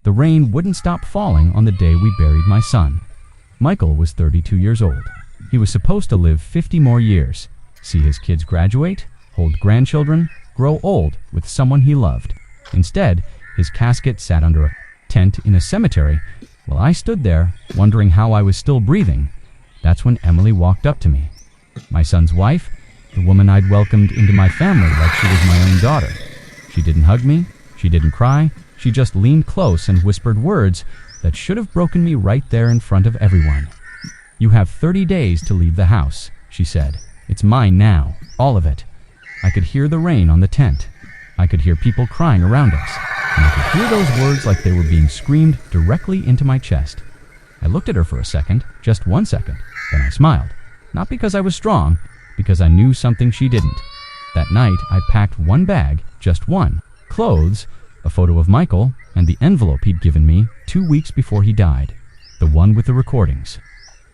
The rain wouldn't stop falling on the day we buried my son. Michael was 32 years old. He was supposed to live 50 more years, see his kids graduate, hold grandchildren, grow old with someone he loved. Instead, his casket sat under a tent in a cemetery while I stood there wondering how I was still breathing. That's when Emily walked up to me. My son's wife, the woman I'd welcomed into my family like she was my own daughter. She didn't hug me, she didn't cry, she just leaned close and whispered words that should have broken me right there in front of everyone. "You have 30 days to leave the house," she said. "It's mine now, all of it." I could hear the rain on the tent. I could hear people crying around us, and I could hear those words like they were being screamed directly into my chest. I looked at her for a second, just 1 second, then I smiled. Not because I was strong, because I knew something she didn't. That night, I packed one bag, just one, clothes, a photo of Michael, and the envelope he'd given me 2 weeks before he died, the one with the recordings.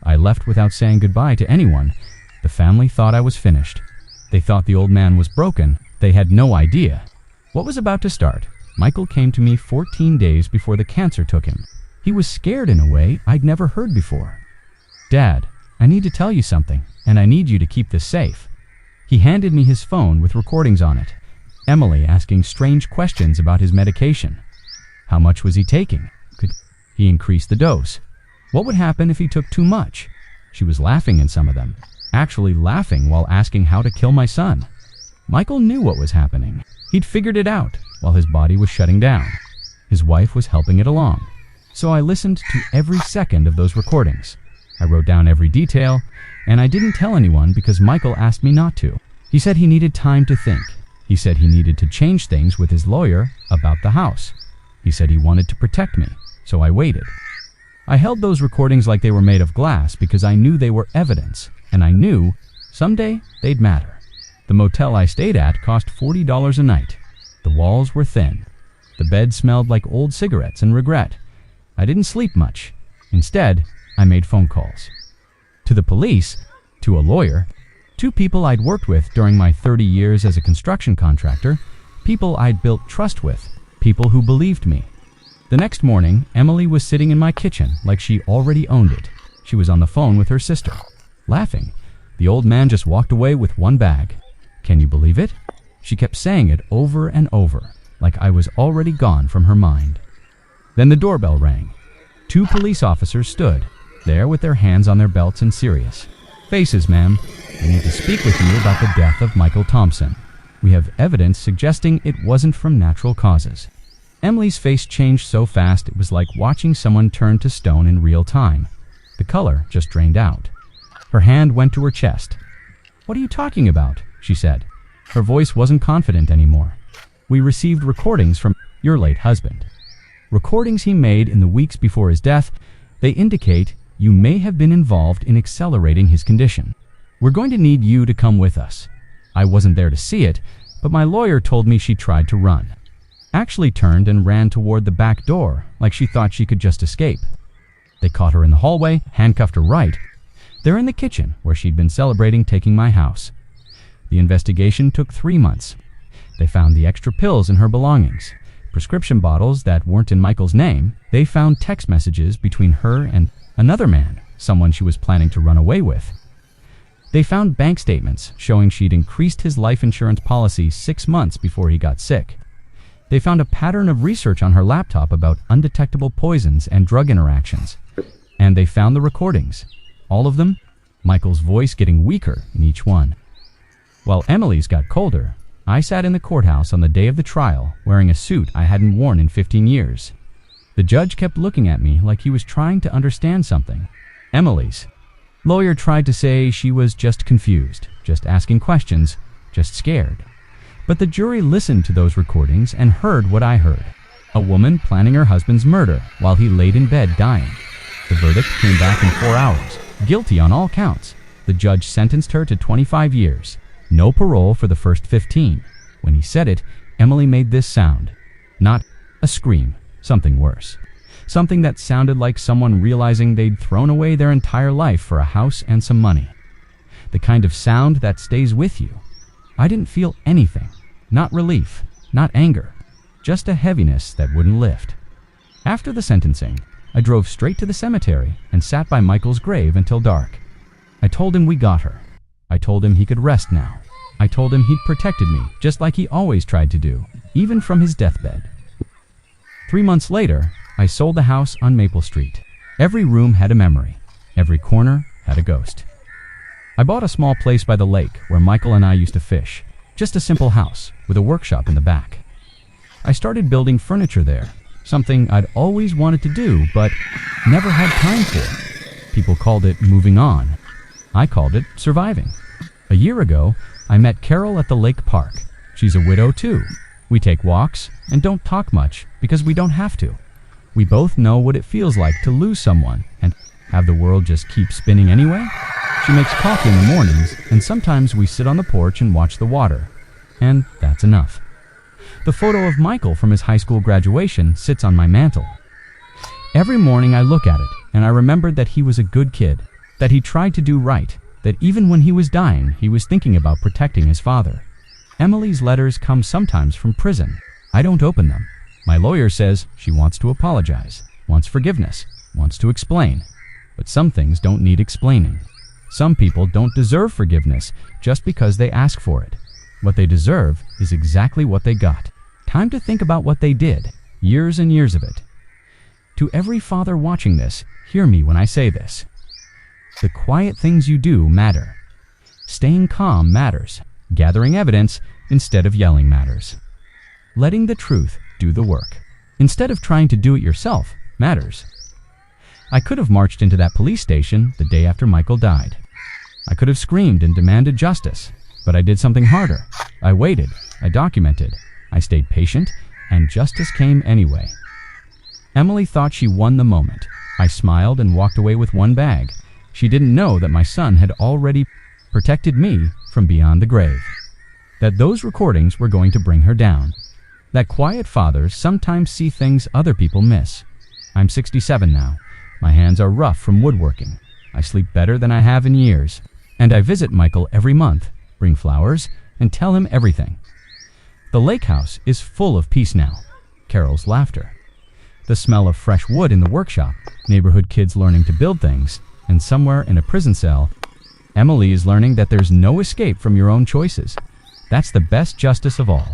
I left without saying goodbye to anyone. The family thought I was finished. They thought the old man was broken. They had no idea. What was about to start? Michael came to me 14 days before the cancer took him. He was scared in a way I'd never heard before. "Dad, I need to tell you something, and I need you to keep this safe." He handed me his phone with recordings on it. Emily asking strange questions about his medication. How much was he taking? Could he increase the dose? What would happen if he took too much? She was laughing in some of them, actually laughing while asking how to kill my son. Michael knew what was happening. He'd figured it out while his body was shutting down. His wife was helping it along. So I listened to every second of those recordings. I wrote down every detail, and I didn't tell anyone because Michael asked me not to. He said he needed time to think. He said he needed to change things with his lawyer about the house. He said he wanted to protect me, so I waited. I held those recordings like they were made of glass because I knew they were evidence, and I knew someday they'd matter. The motel I stayed at cost $40 a night. The walls were thin. The bed smelled like old cigarettes and regret. I didn't sleep much. Instead, I made phone calls. To the police, to a lawyer, 2 people I'd worked with during my 30 years as a construction contractor, people I'd built trust with, people who believed me. The next morning, Emily was sitting in my kitchen like she already owned it. She was on the phone with her sister, laughing. The old man just walked away with one bag. Can you believe it? She kept saying it over and over, like I was already gone from her mind. Then the doorbell rang. 2 police officers stood there with their hands on their belts and serious. "Faces, ma'am. We need to speak with you about the death of Michael Thompson. We have evidence suggesting it wasn't from natural causes." Emily's face changed so fast it was like watching someone turn to stone in real time. The color just drained out. Her hand went to her chest. "What are you talking about?" she said. Her voice wasn't confident anymore. "We received recordings from your late husband. Recordings he made in the weeks before his death. They indicate you may have been involved in accelerating his condition. We're going to need you to come with us." I wasn't there to see it, but my lawyer told me she tried to run. Actually turned and ran toward the back door like she thought she could just escape. They caught her in the hallway, handcuffed her right. They're in the kitchen where she'd been celebrating taking my house. The investigation took 3 months. They found the extra pills in her belongings, prescription bottles that weren't in Michael's name. They found text messages between her and another man, someone she was planning to run away with. They found bank statements showing she'd increased his life insurance policy 6 months before he got sick. They found a pattern of research on her laptop about undetectable poisons and drug interactions. And they found the recordings. All of them, Michael's voice getting weaker in each one. While Emily's got colder, I sat in the courthouse on the day of the trial wearing a suit I hadn't worn in 15 years. The judge kept looking at me like he was trying to understand something. Emily's lawyer tried to say she was just confused, just asking questions, just scared. But the jury listened to those recordings and heard what I heard. A woman planning her husband's murder while he laid in bed dying. The verdict came back in 4 hours. Guilty on all counts. The judge sentenced her to 25 years. No parole for the first 15. When he said it, Emily made this sound. Not a scream, something worse. Something that sounded like someone realizing they'd thrown away their entire life for a house and some money. The kind of sound that stays with you. I didn't feel anything. Not relief, not anger. Just a heaviness that wouldn't lift. After the sentencing, I drove straight to the cemetery and sat by Michael's grave until dark. I told him we got her. I told him he could rest now. I told him he'd protected me, just like he always tried to do, even from his deathbed. 3 months later, I sold the house on Maple Street. Every room had a memory. Every corner had a ghost. I bought a small place by the lake where Michael and I used to fish. Just a simple house with a workshop in the back. I started building furniture there, something I'd always wanted to do but never had time for. People called it moving on. I called it surviving. A year ago, I met Carol at the lake park. She's a widow too. We take walks and don't talk much because we don't have to. We both know what it feels like to lose someone and have the world just keep spinning anyway. She makes coffee in the mornings, and sometimes we sit on the porch and watch the water. And that's enough. The photo of Michael from his high school graduation sits on my mantle. Every morning I look at it, and I remembered that he was a good kid, that he tried to do right, that even when he was dying, he was thinking about protecting his father. Emily's letters come sometimes from prison. I don't open them. My lawyer says she wants to apologize, wants forgiveness, wants to explain. But some things don't need explaining. Some people don't deserve forgiveness just because they ask for it. What they deserve is exactly what they got. Time to think about what they did, years and years of it. To every father watching this, hear me when I say this. The quiet things you do matter. Staying calm matters. Gathering evidence instead of yelling matters. Letting the truth do the work, instead of trying to do it yourself, matters. I could have marched into that police station the day after Michael died. I could have screamed and demanded justice, but I did something harder. I waited, I documented, I stayed patient, and justice came anyway. Emily thought she won the moment. I smiled and walked away with one bag. She didn't know that my son had already protected me from beyond the grave. That those recordings were going to bring her down. That quiet fathers sometimes see things other people miss. I'm 67 now. My hands are rough from woodworking. I sleep better than I have in years. And I visit Michael every month, bring flowers, and tell him everything. The lake house is full of peace now. Carol's laughter. The smell of fresh wood in the workshop, neighborhood kids learning to build things, and somewhere in a prison cell, Emily is learning that there's no escape from your own choices. That's the best justice of all.